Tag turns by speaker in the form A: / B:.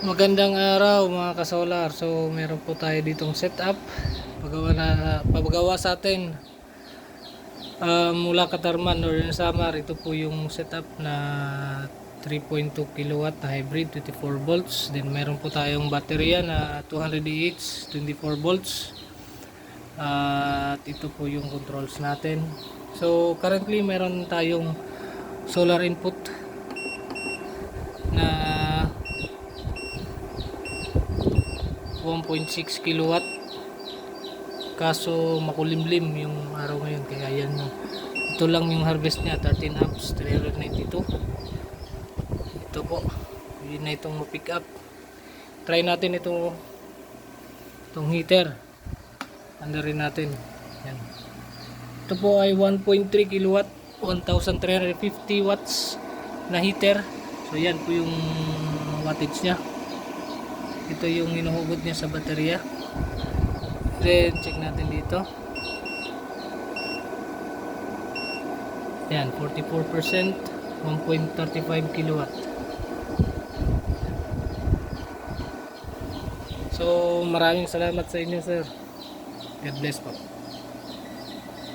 A: Magandang araw mga kasolar. So meron po tayo ditong setup pagawa sa atin mula Katarman or Samar. Ito po yung setup na 3.2 kilowatt na hybrid 24 volts. Then meron po tayong baterya na 200 Ah 24 volts. At ito po yung controls natin. So currently meron tayong solar input na 1.6 kilowatt, kaso makulimlim yung araw ngayon, kaya yan ito lang yung harvest niya, 13 amps 392. Ito po, yun na itong ma-pick up. Try natin itong heater, under rin natin yan. Ito po ay 1.3 kilowatt 1350 watts na heater. So yan po yung wattage nya. Ito yung hinuhugot niya sa baterya. Then check natin dito. Yan, 44%, 1.35 kilowatt. So maraming salamat sa inyo, sir. God bless po.